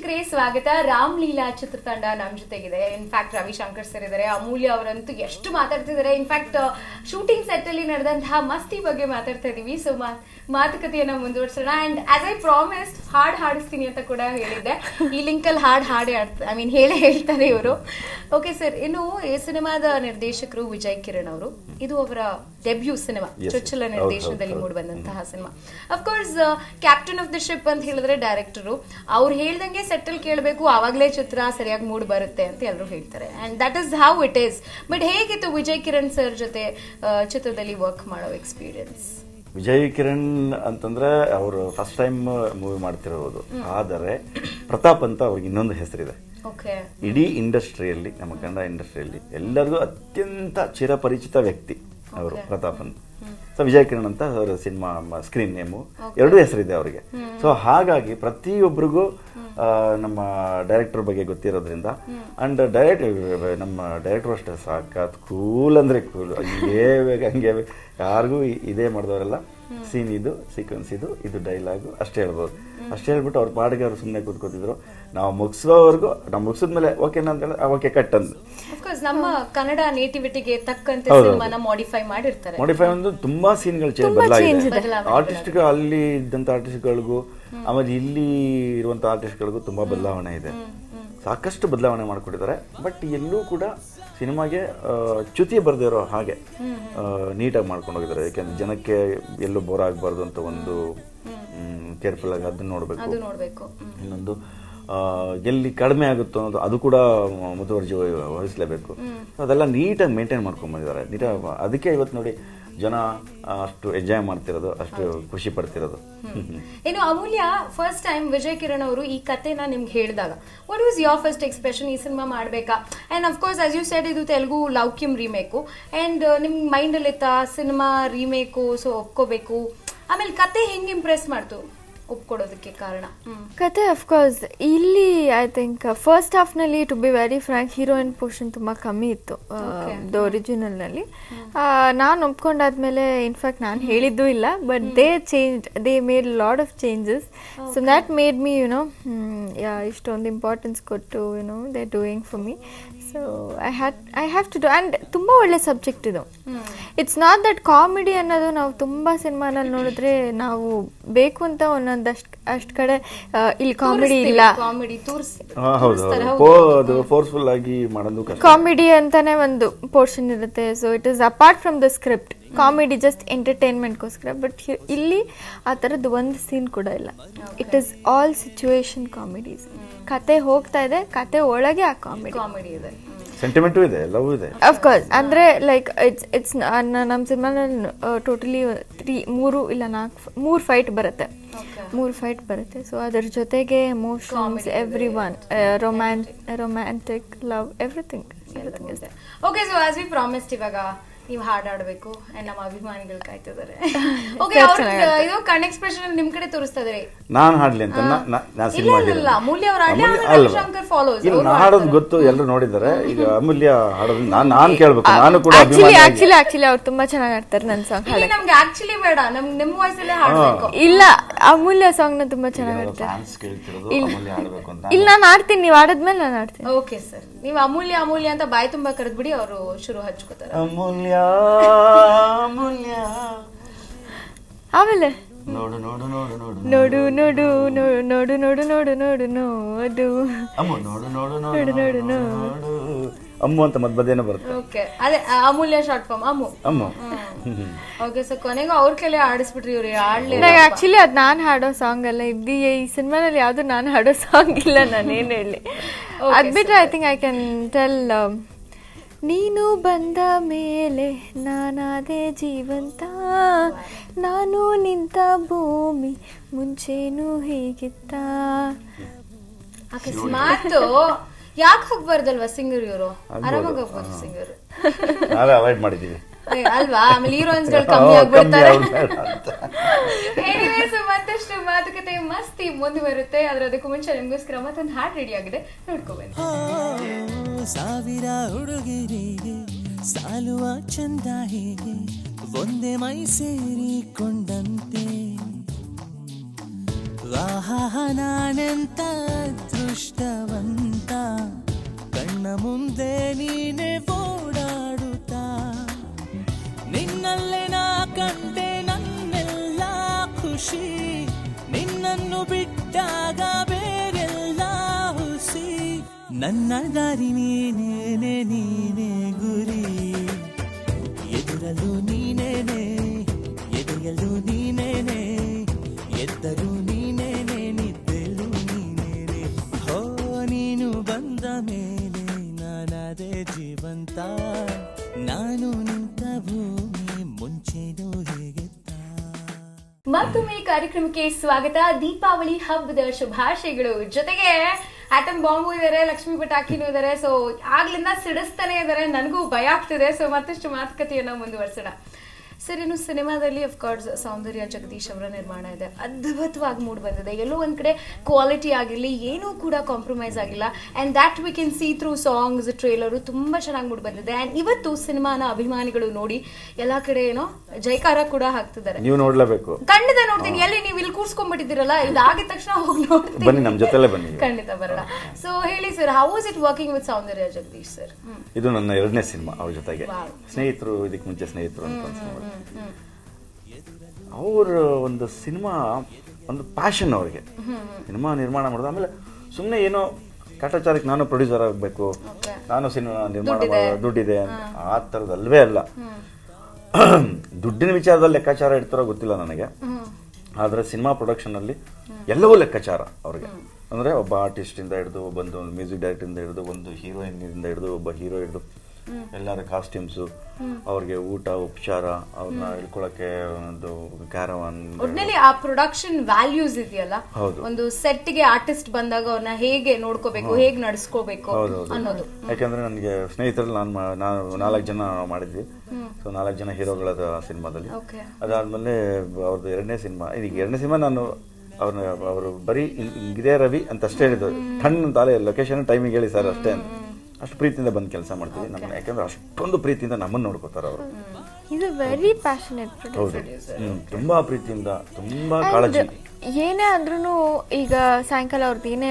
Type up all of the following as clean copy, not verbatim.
ವೀಕ್ಷಕರೇ ಸ್ವಾಗತ. ರಾಮ್ ಲೀಲಾ ಚಿತ್ರತಂಡ ನಮ್ಮ ಜೊತೆಗಿದೆ. ಇನ್ಫ್ಯಾಕ್ಟ್ ರವಿಶಂಕರ್ ಸರ್ ಇದ್ದಾರೆ, ಅಮೂಲ್ಯ ಅವರಂತೂ ಎಷ್ಟು ಮಾತಾಡ್ತಿದ್ದಾರೆ. ಇನ್ಫ್ಯಾಕ್ಟ್ ಶೂಟಿಂಗ್ ಸೆಟ್ ಅಲ್ಲಿ ನಡೆದಂತಹ ಮಸ್ತಿ ಬಗ್ಗೆ ಮಾತಾಡ್ತಾ ಇದೀವಿ. ಸೊ ಮಾತುಕತೆಯನ್ನ ಮುಂದುವರ್ಸೋಣ. ಅಂಡ್ ಆಸ್ ಐ ಪ್ರಾಮಿಸ್ಡ್ ಹಾಡ್ ಹಾಡಿಸ್ತೀನಿ ಅಂತ ಕೂಡ ಹೇಳಿದ್ದೆ. ಈ ಲಿಂಕ್ ಅಲ್ಲಿ ಹಾಡೇ ಹೇಳೇ ಹೇಳ್ತಾರೆ ಇವರು. ಓಕೆ ಸರ್, ಇನ್ನು ಈ ಸಿನಿಮಾದ ನಿರ್ದೇಶಕರು ವಿಜಯ್ ಕಿರಣ್ ಅವರು. ಇದು ಅವರ ಡೆಬ್ಯೂ ಸಿನಿಮಾ, ಚೊಚ್ಚಲ ನಿರ್ದೇಶನದಲ್ಲಿ ಮೂಡಿ ಬಂದಂತಹ cinema. Of course captain of the ship ಅಂತ ಹೇಳಿದ್ರೆ ಡೈರೆಕ್ಟರು ಅವ್ರು ಹೇಳ್ದಂಗೆ ಸೆಟಲ್ ಕೇಳಬೇಕು, ಆವಾಗಲೇ ಚಿತ್ರ ಸರಿಯಾಗಿ ಮೂಡ್ ಬರುತ್ತೆ ಅಂತ ಎಲ್ಲರೂ ಹೇಳ್ತಾರೆ. And that is how it is. But ಹೇಗಿತ್ತು ವಿಜಯ್ ಕಿರಣ್ ಸರ್ ಜೊತೆ ಚಿತ್ರದಲ್ಲಿ ವರ್ಕ್ ಮಾಡೋ ಎಕ್ಸ್ಪೀರಿಯನ್ಸ್? ವಿಜಯ್ ಕಿರಣ್ ಅಂತಂದ್ರೆ ಅವರು ಫಸ್ಟ್ ಟೈಮ್ ಮೂವಿ ಮಾಡ್ತಿರೋದು. ಆದರೆ ಪ್ರತಾಪ್ ಅಂತ ಅವ್ರಿಗೆ ಇನ್ನೊಂದು ಹೆಸರಿದೆ. ಇಡೀ ಇಂಡಸ್ಟ್ರಿಯಲ್ಲಿ, ನಮ್ಮ ಕನ್ನಡ ಇಂಡಸ್ಟ್ರಿಯಲ್ಲಿ ಎಲ್ಲರಿಗೂ ಅತ್ಯಂತ ಚಿರಪರಿಚಿತ ವ್ಯಕ್ತಿ ಅವರು ಪ್ರತಾಪ್ ಅಂತ. ಸೊ ವಿಜಯ್ ಕಿರಣ್ ಅಂತ ಅವರ ಸಿನಿಮಾ ಸ್ಕ್ರೀನ್ ನೇಮು, ಎರಡೂ ಹೆಸರಿದೆ ಅವರಿಗೆ. ಸೊ ಹಾಗಾಗಿ ಪ್ರತಿಯೊಬ್ಬರಿಗೂ ನಮ್ಮ ಡೈರೆಕ್ಟರ್ ಬಗ್ಗೆ ಗೊತ್ತಿರೋದ್ರಿಂದ, ಅಂಡ್ ನಮ್ಮ ಡೈರೆಕ್ಟರ್ ಅಷ್ಟೇ ಸಾಕಾತ್ ಕೂಲ್ ಅಂದ್ರೆ ಕೂಲ್, ಹಂಗೇ ಬೇಕು ಹಂಗೆ ಬೇಕು, ಯಾರಿಗೂ ಇದೇ ಮಾಡಿದವರೆಲ್ಲ ಸೀನ್ ಇದು, ಸೀಕ್ವೆನ್ಸ್ ಇದು ಡೈಲಾಗು ಅಷ್ಟೇ ಹೇಳ್ಬೋದು. ಅಷ್ಟೇ ಹೇಳ್ಬಿಟ್ಟು ಅವ್ರ ಪಾಡಿಗೆ ಅವ್ರು ಸುಮ್ಮನೆ ಕೂತ್ಕೋತಿದ್ರು. ನಾವು ಮುಗಿಸೋವರೆಗೂ, ನಾವು ಮುಗಿಸಿದ್ಮೇಲೆ ಓಕೆನಾ ಅಂತ ಹೇಳಿ ಓಕೆ ಕಟ್ ಅಂದು. ನಮ್ಮ ಕನ್ನಡ ನೇಟಿವಿಟಿಗೆ ತಕ್ಕಂತೆ ಮಾಡಿಫೈ ಮಾಡಿರ್ತಾರೆ. ಮಾಡಿಫೈ ಒಂದು ತುಂಬಾ ಸೀನ್ಗಳು ಬದಲಾಗಿದೆ. ಆರ್ಟಿಸ್ಟ್ಗಳು, ಅಲ್ಲಿ ಇದ್ದಂತ ಆರ್ಟಿಸ್ಟ್ಗಳಿಗೂ ಆಮೇಲೆ ಇಲ್ಲಿ ಇರುವಂತ ಆರ್ಟಿಸ್ಟ್ಗಳಿಗೂ ತುಂಬಾ ಬದಲಾವಣೆ ಇದೆ. ಸಾಕಷ್ಟು ಬದಲಾವಣೆ ಮಾಡ್ಕೊಟ್ಟಿದ್ದಾರೆ. ಬಟ್ ಎಲ್ಲೂ ಕೂಡ ಸಿನಿಮಾಗೆ ಚ್ಯುತಿ ಬರ್ದೇ ಇರೋ ಹಾಗೆ ನೀಟಾಗಿ ಮಾಡ್ಕೊಂಡು ಹೋಗಿದ್ದಾರೆ. ಯಾಕೆಂದ್ರೆ ಜನಕ್ಕೆ ಎಲ್ಲೂ ಬೋರ್ ಆಗಬಾರ್ದು ಅಂತ ಒಂದು ಕೇರ್ಫುಲ್ ಆಗಿ ಅದನ್ನ ನೋಡ್ಬೇಕು. ಇನ್ನೊಂದು ಎಲ್ಲಿ ಕಡಿಮೆ ಆಗುತ್ತೋ ಅನ್ನೋದು ಅದು ಕೂಡ ಮುತುವರ್ಜಿ ವಹಿಸಲೇಬೇಕು. ಅದೆಲ್ಲ ನೀಟಾಗಿ ಮೇಂಟೈನ್ ಮಾಡ್ಕೊಂಡ್ ಬಂದಿದ್ದಾರೆ. ನೀಟಾಗಿ ಅದಕ್ಕೆ ಇವತ್ತು ನೋಡಿ ಜನ ಅಷ್ಟು ಎಂಜಾಯ್ ಮಾಡ್ತಿರೋದು, ಅಷ್ಟು ಖುಷಿ ಪಡ್ತಿರೋದು. ಏನು ಅಮೂಲ್ಯ, ಫಸ್ಟ್ ಟೈಮ್ ವಿಜಯ್ ಕಿರಣ್ ಅವರು ಈ ಕಥೆನ ನಿಮ್ಗೆ ಹೇಳಿದಾಗ what was your first expression? ಈ ಸಿನಿಮಾ ಮಾಡ್ಬೇಕಾ? And of course as you said, ಇದು ತೆಲುಗು ಲೌಕ್ಯಂ ರೀಮೇಕು. ಅಂಡ್ ನಿಮ್ ಮೈಂಡ್ ಅಲ್ಲಿ ಇತ್ತ ಸಿನಿಮಾ ರೀಮೇಕು, ಸೊ ಒಪ್ಕೋಬೇಕು. ಆಮೇಲೆ ಕತೆ ಹೆಂಗ್ ಇಂಪ್ರೆಸ್ ಮಾಡ್ತು ಒಪ್ಕೊಡೋದಕ್ಕೆ ಕಾರಣ? ಕತೆ ಅಫ್ಕೋರ್ಸ್ ಇಲ್ಲಿ ಐ ಥಿಂಕ್ ಫಸ್ಟ್ ಹಾಫ್ ನಲ್ಲಿ, to be very frank, heroine portion ತುಂಬಾ ಕಮ್ಮಿ ಇತ್ತು ದ ಒರಿಜಿನಲ್ ನಲ್ಲಿ. ನಾನು ಒಪ್ಕೊಂಡಾದ್ಮೇಲೆ ಇನ್ಫ್ಯಾಕ್ಟ್ ನಾನು ಹೇಳಿದ್ದು ಇಲ್ಲ, but they made lot of changes. So that made me ಇಷ್ಟೊಂದು ಇಂಪಾರ್ಟೆನ್ಸ್ ಕೊಟ್ಟು they doing for me. So I have to do. And ತುಂಬ ಒಳ್ಳೆ ಸಬ್ಜೆಕ್ಟ್ ಇದು. ಇಟ್ಸ್ ನಾಟ್ ದಟ್ ಕಾಮಿಡಿ ಅನ್ನೋದು ನಾವು ತುಂಬ ಸಿನಿಮಾನಲ್ಲಿ ನೋಡಿದ್ರೆ ನಾವು ಬೇಕು ಅಂತ ಅಷ್ಟ್ ಕಡೆ ಇಲ್ಲಿ ಕಾಮಿಡಿ ಇಲ್ಲ, ಕಾಮಿಡಿ ಅಂತಾನೆ ಒಂದು ಪೋರ್ಷನ್ ಇರುತ್ತೆ. So it is apart from the script. Comedy just ಎಂಟರ್ಟೈನ್ಮೆಂಟ್ಗೋಸ್ಕರ. ಬಟ್ ಇಲ್ಲಿ ಆ ಥರದ್ದು ಒಂದು ಸೀನ್ ಕೂಡ ಇಲ್ಲ. It is all situation comedies. ಕತೆ ಹೋಗ್ತಾ ಇದೆ, ಕತೆ ಒಳಗೆ ಆ ಕಾಮಿಡಿ ಇದೆ, ಸೆಂಟಿಮೆಂಟು ಇದೆ, ಲವ್ ಇದೆ. ಅಫ್ಕೋರ್ಸ್ ಅಂದ್ರೆ ಲೈಕ್ ಇಟ್ಸ್ ನಮ್ಮ ಸಿನಿಮಾನಲ್ಲಿ ಟೋಟಲಿ 3 ಇಲ್ಲ 4 ಫೈಟ್ ಬರುತ್ತೆ. 3 ಫೈಟ್ ಬರುತ್ತೆ. ಸೊ ಅದರ ಜೊತೆಗೆ emotions, every one, romantic, love, everything ಇದೆ. Okay, so as we promised, ಇವಾಗ ನೀವು ಹಾಡಾಡ್ಬೇಕು. ನಮ್ಮ ಅಭಿಮಾನಿಗಳು ಕಾಯ್ತಿದ್ದಾರೆ. ಓಕೆ, ಇದು ಕಣ್ ಎಕ್ಸ್ಪ್ರೆಷನ್ ನಿಮ್ ಕಡೆ ತೋರಿಸ್ತಾ ಇದಾರೆ. ನಾನು ಹಾಡ್ಲಿ ಅಂತ ಅಮೂಲ್ಯ ಅವ್ರ ಶಂಕರ್ ಫಾಲೋಸ್ ಹಾಡೋದು ಗೊತ್ತು, ಎಲ್ಲರೂ ನೋಡಿದ್ದಾರೆ. ಈಗ ಅಮೂಲ್ಯ ಹಾಡೋದು ನಾನು ಕೇಳ್ಬೇಕು. ನಾನು ಕೂಡ ಆಕ್ಚುಲಿ ಅವ್ರು ತುಂಬಾ ಚೆನ್ನಾಗಿ ಆಡ್ತಾರೆ. ನನ್ನ ಸಾಂಗ್ ನಮ್ಗೆ ಆಕ್ಚುಲಿ ಬೇಡ, ನಿಮ್ಮ ವಾಯ್ಸ್ ಅಲ್ಲೇ ಹಾಡ್ಬೇಕು. ಇಲ್ಲ, ಅಮೂಲ್ಯ ಸಾಂಗ್ ನ ತುಂಬಾ ಚೆನ್ನಾಗಿ ಆಡ್ತಾರೆ. ಇಲ್ಲ, ನಾನು ಆಡ್ತೀನಿ, ನೀವು ಆಡದ್ಮೇಲೆ ನಾನು ಆಡ್ತೀನಿ. ಓಕೆ ಸರ್, ನೀವು ಅಮೂಲ್ಯ ಅಂತ ಬಾಯಿ ತುಂಬಾ ಕರೆದ್ಬಿಡಿ, ಅವರು ಶುರು ಹಚ್ಕೋತಾರೆ. ಅಮೂಲ್ಯ ಆಮೇಲೆ ನೋಡು ನೋಡು ನೋಡು ನೋಡು ನೋಡು ನೋಡು ನೋಡು ನೋಡು ನೋಡು ನೋಡು ನೋಡು ಅಮ್ಮು ನೋಡು ನೋಡು ನೋಡು ನೋಡು ನೋಡು ಅಮ್ಮು ಅಂತ ಮಧ್ಯ ಬರುತ್ತೆ. ಓಕೆ, ಅದೇ ಅಮೂಲ್ಯ ಶಾರ್ಟ್ ಫಾರ್ಮ್ ಅಮ್ಮು. ಓಕೆ, ಸೊ ಕೊನೆಗೂ ಅವ್ರ ಕೈಲಿ ಆಡಿಸ್ಬಿಟ್ರಿ ಇವ್ರು. ಆಕ್ಚುಲಿ ಅದ್ ನಾನ್ ಹಾಡೋ ಸಾಂಗ್ ಅಲ್ಲ. ಈ ಸಿನಿಮಾನಲ್ಲಿ ಯಾವ್ದು ನಾನು ಹಾಡೋ ಸಾಂಗ್ ಇಲ್ಲ. ನಾನೇನ್ ಹೇಳಿ ಅದ್ ಬಿಟ್ರೆ I think I can tell, ನೀನು ಬಂದ ಮೇಲೆ ನಾನಾದೆ ಜೀವಂತ, ನಾನು ನಿಂತ ಭೂಮಿ ಮುಂಚೆನೂ ಹೇಗಿತ್ತ. ಅಕಸ್ಮಾತ್ ಯಾಕೆ ಹೋಗ್ಬಾರ್ದಲ್ವಾ ಸಿಂಗರ್? ಇವರು ಆರಾಮಾಗಿ ಹೋಗ್ಬೋದು ಸಿಂಗರ್. ಅವಾಯ್ಡ್ ಮಾಡಿದೀವಿ ಅಲ್ವಾ? ಆಮೇಲೆ ಹೀರೋಯಿನ್ಸ್ ಗಳು ಕಮ್ಮಿ ಆಗ್ಬಿಡ್ತಾರೆ. ಮತ್ತಷ್ಟು ಮಾತುಕತೆ ಮಸ್ತಿ ಮುಂದುವರುತ್ತೆ. ಅದಕ್ಕೂ ಮುಂಚೆ ನಿಮ್ಗೋಸ್ಕರ ಮತ್ತೊಂದು ಹಾಡ್ ರೆಡಿ ಆಗಿದೆ, ನೋಡ್ಕೋಬೇಕು. ಸಾವಿರ ಹುಡುಗಿರಿಗೆ ಸಾಲುವ ಚಂದ ಹೇಗೆ ಒಂದೇ ಮೈ ಸೇರಿಕೊಂಡಂತೆ ಆಹಾ ನಾನೆಂತ ಅದೃಷ್ಟವಂತ, ಕಣ್ಣ ಮುಂದೆ ನೀನೆ ಓಡಾಡುತ್ತಾ, ನಿನ್ನಲ್ಲೇ ನಾ ಕಂಡೆ ನನ್ನೆಲ್ಲ ಖುಷಿ, ನಿನ್ನನ್ನು ಬಿಟ್ಟಾಗ ಬೇರೆಲ್ಲ ಹುಸಿ, ನನ್ನ ದಾರಿ ನೀನೇನೆ ನೀನೇ ಗುರಿ, ಎದುರಲು ನೀನೇನೆ ಎದೆಯಲು ನೀನೇನೆ, ಎದ್ದರು ನೀನೇನೆ ನಿದ್ದೆಲು ನೀನೇನೆ, ಹೋ ನೀನು ಬಂದ ಮೇಲೆ ನಾನಾದೆ ಜೀವಂತ, ನಾನು ನಿಂತ ಭೂಮಿ ಮುಂಚೆನೂ ಹೇಗಿತ್ತ. ಮತ್ತೊಮ್ಮೆ ಕಾರ್ಯಕ್ರಮಕ್ಕೆ ಸ್ವಾಗತ. ದೀಪಾವಳಿ ಹಬ್ಬದ ಶುಭಾಶಯಗಳು. ಜೊತೆಗೆ ಆಟಮ್ ಬಾಂಬು ಇದಾರೆ, ಲಕ್ಷ್ಮೀ ಪಟಾಕಿನೂ ಇದಾರೆ. ಸೊ ಆಗ್ಲಿಂದ ಸಿಡಿಸ್ತಾನೆ ಇದಾರೆ, ನನಗೂ ಭಯ ಆಗ್ತಿದೆ. ಸೊ ಮತ್ತಷ್ಟು ಮಾತುಕತೆಯನ್ನ ಮುಂದುವರ್ಸೋಣ. ಸರ್, ಇನ್ನು ಸಿನಿಮಾದಲ್ಲಿ ಅಫ್ಕೋರ್ಸ್ ಸೌಂದರ್ಯ ಜಗದೀಶ್ ಅವರ ನಿರ್ಮಾಣ ಇದೆ, ಅದ್ಭುತವಾಗಿ ಮೂಡ್ ಬಂದಿದೆ. ಎಲ್ಲೋ ಒಂದ್ ಕಡೆ ಕ್ವಾಲಿಟಿ ಆಗಿರ್ಲಿ ಏನೂ ಕೂಡ ಕಾಂಪ್ರಮೈಸ್ ಆಗಿಲ್ಲ. And that we can see through songs, trailer ತುಂಬಾ ಚೆನ್ನಾಗಿ ಮೂಡ್ ಬಂದಿದೆ. ಅಂಡ್ ಇವತ್ತು ಸಿನಿಮಾನ ಅಭಿಮಾನಿಗಳು ನೋಡಿ ಎಲ್ಲಾ ಕಡೆ ಏನೋ ಜೈಕಾರ ಕೂಡ ಹಾಕ್ತಿದ್ದಾರೆ. ನೀವು ನೋಡ್ಲೇಬೇಕು. ಖಂಡಿತ ನೋಡ್ತೀನಿ. ಎಲ್ಲಿ ನೀವು ಇಲ್ಲಿ ಕೂರ್ಸ್ಕೊಂಡ್ಬಿಟ್ಟಿದ್ದೀರಲ್ಲ, ಇದಾಗಿದ ತಕ್ಷಣ ಹೋಗಿ ನೋಡ್ತೀನಿ. ಬನ್ನಿ, ನಮ್ ಜೊತೆಲೇ ಬನ್ನಿ. ಖಂಡಿತ ಬರೋಣ. ಸೊ ಹೇಳಿ sir, how was it working with Soundarya Jagadish sir? ಇದು ನನ್ನ 2ನೇ ಸಿನಿಮಾ ಅವ್ರ ಜೊತೆಗೆ. ಸ್ನೇಹಿತರು, ಇದಕ್ಕೆ ಮುಂಚೆ ಸ್ನೇಹಿತರು ಅಂತ ಅವ್ರ ಒಂದು ಸಿನಿಮಾ ಒಂದು ಪ್ಯಾಷನ್ ಅವ್ರಿಗೆ, ಸಿನಿಮಾ ನಿರ್ಮಾಣ ಮಾಡೋದು. ಆಮೇಲೆ ಸುಮ್ಮನೆ ಏನೋ ಕಾಟಾಚಾರಕ್ಕೆ ನಾನು ಪ್ರೊಡ್ಯೂಸರ್ ಆಗಬೇಕು, ನಾನು ಸಿನಿಮಾ ನಿರ್ಮಾಣ ಮಾಡೋ ದುಡ್ಡಿದೆ ಆ ಥರದಲ್ವೇ ಅಲ್ಲ. ದುಡ್ಡಿನ ವಿಚಾರದಲ್ಲಿ ಲೆಕ್ಕಾಚಾರ ಇಡ್ತಾರೋ ಗೊತ್ತಿಲ್ಲ ನನಗೆ, ಆದರೆ ಸಿನಿಮಾ ಪ್ರೊಡಕ್ಷನ್ ಅಲ್ಲಿ ಎಲ್ಲವೂ ಲೆಕ್ಕಾಚಾರ ಅವ್ರಿಗೆ. ಅಂದ್ರೆ ಒಬ್ಬ ಆರ್ಟಿಸ್ಟ್ ಇಂದ ಹಿಡಿದು, ಒಂದು ಮ್ಯೂಸಿಕ್ ಡೈರೆಕ್ಟರ್ ಇಂದ ಹಿಡಿದು, ಒಂದು ಹೀರೋಯಿನ್ ಇಂದ ಹಿಡಿದು, ಒಬ್ಬ ಹೀರೋ ಹಿಡಿದು ಎಲ್ಲರ ಕಾಸ್ಟ್ಯೂಮ್ಸ್, ಅವ್ರಿಗೆ ಊಟ ಉಪಚಾರ, ಅವ್ರನ್ನ ಇಳ್ಕೊಳಕ್ಕೆ ಒಂದು ಕ್ಯಾರವಾನ್, ಒಟ್ನಲ್ಲಿ ಆ ಪ್ರೊಡಕ್ಷನ್ ವ್ಯಾಲ್ಯೂಸ್ ಇದೆಯಲ್ಲ, ಒಂದು ಸೆಟ್ ಗೆ ಆರ್ಟಿಸ್ಟ್ ಬಂದಾಗ ಅವ್ರನ್ನ ಹೇಗೆ ನೋಡ್ಕೋಬೇಕು, ಹೇಗೆ ನಡೆಸ್ಕೋಬೇಕು ಅನ್ನೋದು. ಯಾಕಂದ್ರೆ ನನಗೆ ಸ್ನೇಹಿತರಲ್ಲಿ ನಾನು 4 ಜನ ಮಾಡಿದ್ವಿ. ಸೊ 4 ಜನ ಹೀರೋಗಳ ಸಿನಿಮಾದಲ್ಲಿ. ಅದಾದ್ಮೇಲೆ ಅವ್ರದ್ದು 2ನೇ ಸಿನಿಮಾ. ಈಗ 2ನೇ ಸಿನಿಮಾ ನಾನು ಅವರು ಬರೀ ಇದೇ ರವಿ ಅಂತ ಅಷ್ಟೇ ಹೇಳಿದ್ರು. ಟನ್ ತಾಲೆ ಲೊಕೇಶನ್ ಟೈಮಿಂಗ್ ಹೇಳಿ ಸರ್ ಅಷ್ಟೇ ಅಂತ. ಅಷ್ಟು ಪ್ರೀತಿಯಿಂದ ಬಂದು ಕೆಲಸ ಮಾಡ್ತೀವಿ ನಮ್ಮ, ಯಾಕಂದ್ರೆ ಅಷ್ಟೊಂದು ಪ್ರೀತಿಯಿಂದ ನಮ್ಮನ್ನು ನೋಡ್ಕೋತಾರೆ ಅವರು. ಇದು ವೆರಿ ಪ್ಯಾಷನೇಟ್. ಹೌದು, ತುಂಬಾ ಪ್ರೀತಿಯಿಂದ, ತುಂಬಾ ಕಾಳಜಿ. ಏನೇ ಅಂದ್ರೂ ಈಗ ಸಾಯಂಕಾಲ ಅವ್ರದ್ದು ಏನೇ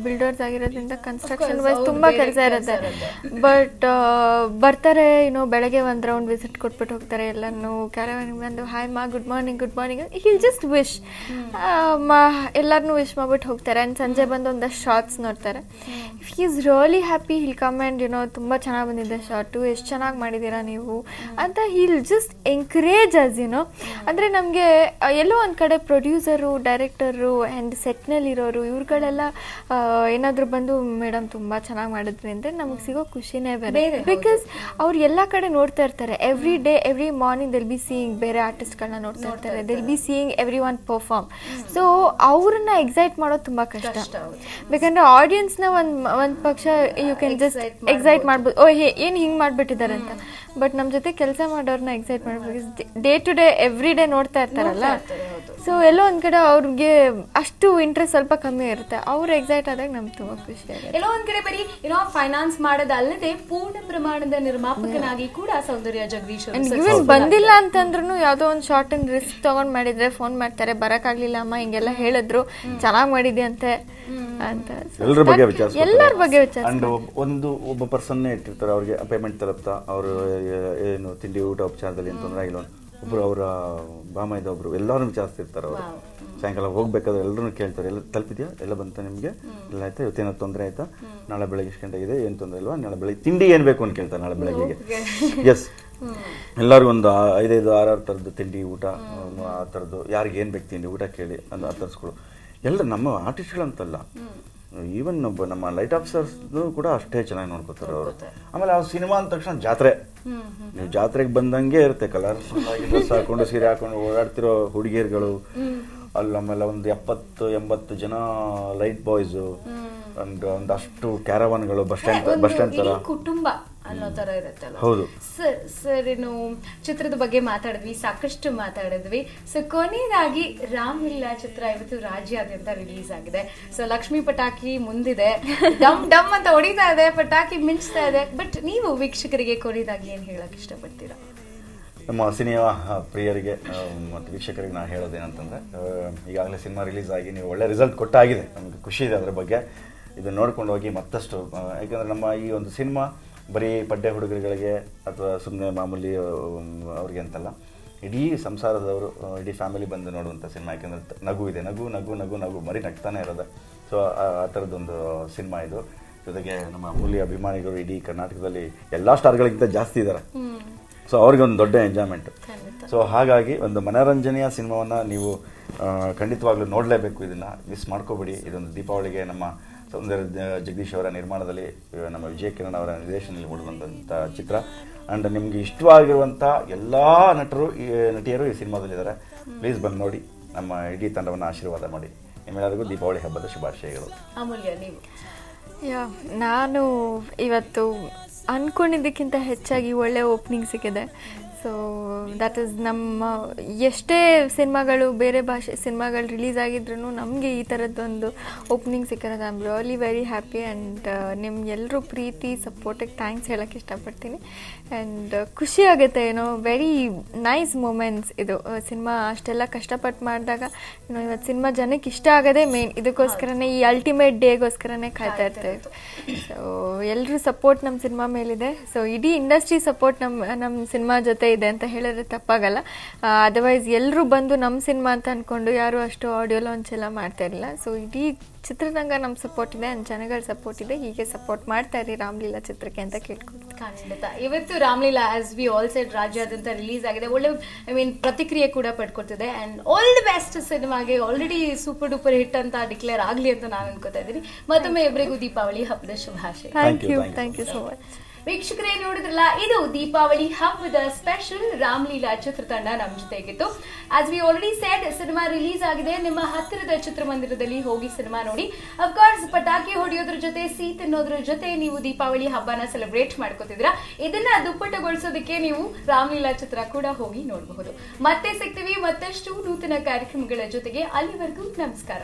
ಬಿಲ್ಡರ್ಸ್ ಆಗಿರೋದ್ರಿಂದ ಕನ್ಸ್ಟ್ರಕ್ಷನ್ ವೈಸ್ ತುಂಬಾ ಕೆಲಸ ಇರುತ್ತೆ. ಬಟ್ ಬರ್ತಾರೆ, ಬೆಳಗ್ಗೆ ಒಂದ್ ರೌಂಡ್ ವಿಸಿಟ್ ಕೊಟ್ಬಿಟ್ಟು ಹೋಗ್ತಾರೆ. ಎಲ್ಲಾನು ಕ್ಯಾರವಾನ್ ಬಂದು ಹಾಯ್ ಮಾ, good morning good morning, he'll just wish, ಎಲ್ಲಾರನ್ನೂ ವಿಶ್ ಮಾಡ್ಬಿಟ್ಟು ಹೋಗ್ತಾರೆ. ಅಂಡ್ ಸಂಜೆ ಬಂದು ಒಂದಷ್ಟು ಶಾರ್ಟ್ಸ್ ನೋಡ್ತಾರೆ. If he is really happy, he'll come and ತುಂಬಾ ಚೆನ್ನಾಗಿ ಬಂದಿದೆ ಶಾರ್ಟು, ಎಷ್ಟು ಚೆನ್ನಾಗಿ ಮಾಡಿದ್ದೀರಾ ನೀವು ಅಂತ ಹಿಲ್ ಜಸ್ಟ್ ಎಂಕರೇಜ್ ಅಸ್. ಅಂದ್ರೆ ನಮ್ಗೆ ಎಲ್ಲೋ ಒಂದ್ ಕಡೆ ಪ್ರೊಡ್ಯೂಸರು, ಡೈರೆಕ್ಟರು ಆ್ಯಂಡ್ ಸೆಟ್ನಲ್ಲಿರೋರು ಇವ್ರುಗಳೆಲ್ಲ ಏನಾದರೂ ಬಂದು ಮೇಡಮ್ ತುಂಬ ಚೆನ್ನಾಗಿ ಮಾಡಿದ್ರಿ ಅಂದರೆ ನಮಗೆ ಸಿಗೋ ಖುಷಿನೇ ಬೇರೆ. ಬಿಕಾಸ್ ಅವ್ರು ಎಲ್ಲ ಕಡೆ ನೋಡ್ತಾ ಇರ್ತಾರೆ. Every day, every morning they'll be seeing ಬೇರೆ ಆರ್ಟಿಸ್ಟ್ಗಳನ್ನ ನೋಡ್ತಾ ಇರ್ತಾರೆ. They'll be seeing every one perform. So ಅವ್ರನ್ನ ಎಕ್ಸೈಟ್ ಮಾಡೋದು ತುಂಬ ಕಷ್ಟ. ಬೇಕಂದ್ರೆ ಆಡಿಯನ್ಸ್ನ ಒಂದು ಪಕ್ಷ ಯು ಕ್ಯಾನ್ ಜಸ್ಟ್ ಎಕ್ಸೈಟ್ ಮಾಡ್ಬೋದು, ಓ ಏನು ಹಿಂಗೆ ಮಾಡಿಬಿಟ್ಟಿದ್ದಾರೆ ಅಂತ. ಬಟ್ ನಮ್ಮ ಜೊತೆ ಕೆಲಸ ಮಾಡೋರನ್ನ ಎಕ್ಸೈಟ್ ಮಾಡ್ಬೇಕು. Day to day every day ನೋಡ್ತಾ ಇರ್ತಾರಲ್ಲ. ಸೊ ಎಲ್ಲೋ ಒಂದ್ ಕಡೆ ಅವ್ರಿಗೆ ಅಷ್ಟು ಇಂಟ್ರೆಸ್ಟ್ ಸ್ವಲ್ಪ ಕಮ್ಮಿ ಇರುತ್ತೆ. ಅವ್ರು ಎಕ್ಸೈಟ್ ಆದಾಗ ನಮ್ಗೆ ತುಂಬಾ ಖುಷಿ ಆಗುತ್ತೆ. ಎಲ್ಲೋ ಒಂದ್ ಕಡೆ ಬರೀ ಫೈನಾನ್ಸ್ ಮಾಡೋದಲ್ಲದೆ ಪೂರ್ಣ ಪ್ರಮಾಣದ ನಿರ್ಮಾಪಕನಾಗಿ ಕೂಡ ಸೌಂದರ್ಯ ಜಗದೀಶ್ ಇವನ್ ಬಂದಿಲ್ಲ ಅಂತಂದ್ರು ಯಾವ್ದೋ ಒಂದ್ ಶಾರ್ಟ್ ಅಂಡ್ ರಿಸ್ಕ್ ತಗೊಂಡ್ ಮಾಡಿದ್ರೆ ಫೋನ್ ಮಾಡ್ತಾರೆ, ಬರಕ್ಕಾಗ್ಲಿಲ್ಲ ಅಮ್ಮ, ಹಿಂಗೆಲ್ಲ ಹೇಳಿದ್ರು, ಚೆನ್ನಾಗ್ ಮಾಡಿದ್ಯಾ ಅಂತೆ ಅಂತ ಎಲ್ಲರ ಬಗ್ಗೆ ವಿಚಾರ. ಒಬ್ಬ ಪರ್ಸನ್ ಇಟ್ಟಿರ್ತಾರೆ, ಅವ್ರಿಗೆ ಪೇಮೆಂಟ್ ತಲುಪ್ತಾ, ಅವರು ಏನು ತಿಂಡಿ ಊಟ ಉಪಚಾರದಲ್ಲಿ ಏನು ತೊಂದರೆ ಆಗಿಲ್ಲ. ಒಬ್ರು ಅವರ ಬಾಮ ಒಬ್ರು ಎಲ್ಲರೂ ವಿಚಾರಿಸ್ತಿರ್ತಾರೆ. ಅವರು ಸಾಯಂಕಾಲ ಹೋಗ್ಬೇಕಾದ್ರೆ ಎಲ್ಲರೂ ಕೇಳ್ತಾರೆ, ಎಲ್ಲ ತಲುಪಿದ್ಯಾ, ಎಲ್ಲ ಬಂತ ನಿಮಗೆ, ಎಲ್ಲ ಆಯ್ತಾ, ಇವತ್ತೇನೋ ತೊಂದರೆ ಆಯ್ತಾ, ನಾಳೆ ಬೆಳಗ್ಗೆ ಎಷ್ಟು ಗಂಟೆಗಿದೆ, ಏನು ತೊಂದರೆ ಇಲ್ವಾ, ನಾಳೆ ಬೆಳಗ್ಗೆ ತಿಂಡಿ ಏನು ಬೇಕು ಅಂತ ಕೇಳ್ತಾರೆ ನಾಳೆ ಬೆಳಗ್ಗೆಗೆ. ಎಸ್, ಎಲ್ಲರಿಗೂ ಒಂದು 5-6 ಥರದ್ದು ತಿಂಡಿ ಊಟ, ಆ ಥರದ್ದು ಯಾರಿಗೆ ಏನು ಬೇಕು ತಿಂಡಿ ಊಟ ಕೇಳಿ ಆ ತರಿಸ್ಕೊಡು. ಎಲ್ಲ ನಮ್ಮ ಆರ್ಟಿಸ್ಟ್ಗಳಂತಲ್ಲ, ಈವನ್ ನಮ್ಮ ಲೈಟ್ ಆಫೀಸರ್ಸ್ ಕೂಡ ಅಷ್ಟೇ ಚೆನ್ನಾಗಿ ನೋಡ್ಕೋತಾರೆ ಅವರು. ಆಮೇಲೆ ಆ ಸಿನಿಮಾ ಅಂದ ತಕ್ಷಣ ಜಾತ್ರೆ, ನೀವು ಜಾತ್ರೆಗೆ ಬಂದಂಗೆ ಇರುತ್ತೆ. ಕಲರ್ಫುಲ್ ಆಗಿ ಡ್ರೆಸ್ ಹಾಕೊಂಡು ಸೀರೆ ಹಾಕೊಂಡು ಓಡಾಡ್ತಿರೋ ಹುಡುಗಿಯರುಗಳು, ಅಲ್ಲಿ ಆಮೇಲೆ ಒಂದು 70-80 ಜನ ಲೈಟ್ ಬಾಯ್ಸು, ಒಂದಷ್ಟು ಕ್ಯಾರವಾನ್ಗಳು, ಬಸ್ ಸ್ಟ್ಯಾಂಡ್ ತರ ಕುಟುಂಬ ಅನ್ನೋ ತರ ಇರುತ್ತಲ್ಲ. ಹೌದು ಸರ್, ಇನ್ನು ಚಿತ್ರದ ಬಗ್ಗೆ ಮಾತಾಡಿದ್ವಿ, ಸಾಕಷ್ಟು ಮಾತಾಡಿದ್ವಿ. ಸೊ ಕೊನೆಯದಾಗಿ ರಾಮ್ಲೀಲಾ ಚಿತ್ರ ಇವತ್ತು ರಾಜ್ಯಾದ್ಯಂತ ರಿಲೀಸ್ ಆಗಿದೆ. ಸೊ ಲಕ್ಷ್ಮೀ ಪಟಾಕಿ ಮುಂದಿದೆ, ಡಮ್ ಡಮ್ ಅಂತ ಹೊಡಿತಾ ಇದೆ, ಪಟಾಕಿ ಮಿಂಚ್ತಾ ಇದೆ. ಬಟ್ ನೀವು ವೀಕ್ಷಕರಿಗೆ ಕೊನೆಯದಾಗಿ ಏನ್ ಹೇಳಕ್ ಇಷ್ಟಪಡ್ತೀರಾ? ನಮ್ಮ ಸಿನಿಮಾ ಪ್ರಿಯರಿಗೆ ಮತ್ತು ವೀಕ್ಷಕರಿಗೆ ನಾನು ಹೇಳೋದೇನಂತಂದರೆ, ಈಗಾಗಲೇ ಸಿನಿಮಾ ರಿಲೀಸ್ ಆಗಿ ನೀವು ಒಳ್ಳೆ ರಿಸಲ್ಟ್ ಕೊಟ್ಟಾಗಿದೆ, ನಮಗೆ ಖುಷಿ ಇದೆ ಅದರ ಬಗ್ಗೆ. ಇದನ್ನು ನೋಡ್ಕೊಂಡು ಹೋಗಿ ಮತ್ತಷ್ಟು, ಯಾಕಂದರೆ ನಮ್ಮ ಈ ಒಂದು ಸಿನಿಮಾ ಬರೀ ಪಡ್ಡೆ ಹುಡುಗರುಗಳಿಗೆ ಅಥವಾ ಸುಮ್ಮನೆ ಮಾಮೂಲಿ ಅವ್ರಿಗೆ ಅಂತಲ್ಲ, ಇಡೀ ಸಂಸಾರದವರು, ಇಡೀ ಫ್ಯಾಮಿಲಿ ಬಂದು ನೋಡುವಂಥ ಸಿನಿಮಾ. ಯಾಕೆಂದರೆ ನಗು ಇದೆ, ನಗು ನಗು ನಗು ನಗು ಮರಿ ನಗ್ತಾನೆ ಇರೋದು. ಸೊ ಆ ಥರದ್ದೊಂದು ಸಿನಿಮಾ ಇದು. ಜೊತೆಗೆ ನಮ್ಮ ಅಮೂಲ್ಯ ಅಭಿಮಾನಿಗಳು ಇಡೀ ಕರ್ನಾಟಕದಲ್ಲಿ ಎಲ್ಲ ಸ್ಟಾರ್ಗಳಿಗಿಂತ ಜಾಸ್ತಿ ಇದ್ದಾರೆ. ಸೊ ಅವ್ರಿಗೆ ಒಂದು ದೊಡ್ಡ ಎಂಜಾಯ್ಮೆಂಟು. ಸೊ ಹಾಗಾಗಿ ಒಂದು ಮನೋರಂಜನೆಯ ಸಿನಿಮಾವನ್ನು ನೀವು ಖಂಡಿತವಾಗ್ಲೂ ನೋಡಲೇಬೇಕು. ಇದನ್ನು ಮಿಸ್ ಮಾಡ್ಕೋಬೇಡಿ. ಇದೊಂದು ದೀಪಾವಳಿಗೆ ನಮ್ಮ ಸೌಂದರ್ಯ ಜಗದೀಶ್ ಅವರ ನಿರ್ಮಾಣದಲ್ಲಿ, ನಮ್ಮ ವಿಜಯ ಕಿರಣ್ ಅವರ ನಿರ್ದೇಶನದಲ್ಲಿ ಮೂಡುವಂಥ ಚಿತ್ರ. ಆ್ಯಂಡ್ ನಿಮಗೆ ಇಷ್ಟವಾಗಿರುವಂಥ ಎಲ್ಲ ನಟಿಯರು ಈ ಸಿನಿಮಾದಲ್ಲಿದ್ದಾರೆ. ಪ್ಲೀಸ್ ಬಂದು ನೋಡಿ, ನಮ್ಮ ಇಡೀ ತಂಡವನ್ನು ಆಶೀರ್ವಾದ ಮಾಡಿ. ನಿಮ್ಮೆಲ್ಲರಿಗೂ ದೀಪಾವಳಿ ಹಬ್ಬದ ಶುಭಾಶಯಗಳು. ಅಮೂಲ್ಯ, ನೀವು? ನಾನು ಇವತ್ತು ಅಂದ್ಕೊಂಡಿದ್ದಕ್ಕಿಂತ ಹೆಚ್ಚಾಗಿ ಒಳ್ಳೆ ಓಪನಿಂಗ್ ಸಿಕ್ಕಿದೆ. ಸೊ ದಟ್ ಈಸ್ ನಮ್ಮ ಎಷ್ಟೇ ಸಿನಿಮಾಗಳು, ಬೇರೆ ಭಾಷೆ ಸಿನಿಮಾಗಳು ರಿಲೀಸ್ ಆಗಿದ್ರೂ ನಮಗೆ ಈ ಥರದ್ದೊಂದು ಓಪನಿಂಗ್ ಸಿಕ್ಕಿರೋದು I am really very happy. And ನಿಮ್ಗೆಲ್ಲರೂ ಪ್ರೀತಿ ಸಪೋರ್ಟಿಗೆ ಥ್ಯಾಂಕ್ಸ್ ಹೇಳೋಕ್ಕೆ ಇಷ್ಟಪಡ್ತೀನಿ. ಆ್ಯಂಡ್ ಖುಷಿ ಆಗುತ್ತೆ, ವೆರಿ ನೈಸ್ ಮೂಮೆಂಟ್ಸ್ ಇದು. ಸಿನಿಮಾ ಅಷ್ಟೆಲ್ಲ ಕಷ್ಟಪಟ್ಟು ಮಾಡಿದಾಗ ಇವತ್ತು ಸಿನಿಮಾ ಜನಕ್ಕೆ ಇಷ್ಟ ಆಗೋದೇ ಮೇನ್. ಇದಕ್ಕೋಸ್ಕರನೇ, ಈ ಅಲ್ಟಿಮೇಟ್ ಡೇಗೋಸ್ಕರನೇ ಕಾಯ್ತಾ ಇರ್ತೇವೆ. ಸೊ ಎಲ್ಲರೂ ಸಪೋರ್ಟ್ ನಮ್ಮ ಸಿನಿಮಾ ಮೇಲಿದೆ. ಸೊ ಇಡೀ ಇಂಡಸ್ಟ್ರಿ ಸಪೋರ್ಟ್ ನಮ್ಮ ಸಿನಿಮಾ ಜೊತೆ ಇದೆ ಅಂತ ಹೇಳಿದ್ರೆ ತಪ್ಪಾಗಲ್ಲ. ಅದರ್ವೈಸ್ ಎಲ್ಲರೂ ಬಂದು ನಮ್ಮ ಸಿನಿಮಾ ಅಂತ ಅಂದ್ಕೊಂಡು ಯಾರು ಅಷ್ಟು ಆಡಿಯೋ ಲಾಂಚ್ ಎಲ್ಲ ಮಾಡ್ತಾ ಇರಲಿಲ್ಲ. ಸೊ ಇಡೀ ಚಿತ್ರರಂಗ ನಮ್ಮ ಸಪೋರ್ಟ್ ಇದೆ, ಜನಗಳ ಸಪೋರ್ಟ್ ಇದೆ. ಹೀಗೆ ಸಪೋರ್ಟ್ ಮಾಡ್ತಾ ಇರಿ ರಾಮ್ಲೀಲಾ ಚಿತ್ರಕ್ಕೆ ಅಂತ ಕೇಳ್ಕೊಳ್ತೀನಿ. ಖಂಡಿತ. ಇವತ್ತು Ramlila as we all said ರಾಜ್ಯಾದ್ಯಂತ ರಿಲೀಸ್ ಆಗಿದೆ. ಒಳ್ಳೆ ಪ್ರತಿಕ್ರಿಯೆ ಕೂಡ ಪಡ್ಕೊಳ್ತಿದೆ. ಅಂಡ್ ಆಲ್ ದಿ ಬೆಸ್ಟ್ ಸಿನಿಮಾಗೆ. ಆಲ್ರೆಡಿ ಸೂಪರ್ ಡೂಪರ್ ಹಿಟ್ ಅಂತ ಡಿಕ್ಲೇರ್ ಆಗಲಿ ಅಂತ ನಾನು ಅನ್ಕೋತಾ ಇದ್ದೀನಿ. ಮತ್ತೊಮ್ಮೆ ಇಬ್ಬರಿಗೂ ದೀಪಾವಳಿ ಹಬ್ಬದ ಶುಭಾಶಯ. Thank you so much. ವೀಕ್ಷಕರೇ, ನೋಡಿದ್ರಲ್ಲ, ಇದು ದೀಪಾವಳಿ ಹಬ್ಬದ ಸ್ಪೆಷಲ್ ರಾಮ್ಲೀಲಾ ಚಿತ್ರತಂಡ ನಮ್ಮ ಜೊತೆಗಿತ್ತು. As we already said, cinema release ಆಗಿದೆ. ನಿಮ್ಮ ಹತ್ತಿರದ ಚಿತ್ರಮಂದಿರದಲ್ಲಿ ಹೋಗಿ ಸಿನಿಮಾ ನೋಡಿ. ಅಫ್ಕೋರ್ಸ್ ಪಟಾಕಿ ಹೊಡೆಯೋದ್ರ ಜೊತೆ, ಸಿಹಿ ತಿನ್ನೋದ್ರ ಜೊತೆ ನೀವು ದೀಪಾವಳಿ ಹಬ್ಬನ ಸೆಲೆಬ್ರೇಟ್ ಮಾಡ್ಕೋತಿದ್ರ. ಇದನ್ನ ದುಪ್ಪಟ್ಟುಗೊಳಿಸೋದಕ್ಕೆ ನೀವು ರಾಮ್ಲೀಲಾ ಚಿತ್ರ ಕೂಡ ಹೋಗಿ ನೋಡಬಹುದು. ಮತ್ತೆ ಸಿಗ್ತೀವಿ ಮತ್ತಷ್ಟು ನೂತನ ಕಾರ್ಯಕ್ರಮಗಳ ಜೊತೆಗೆ. ಅಲ್ಲಿವರೆಗೂ ನಮಸ್ಕಾರ.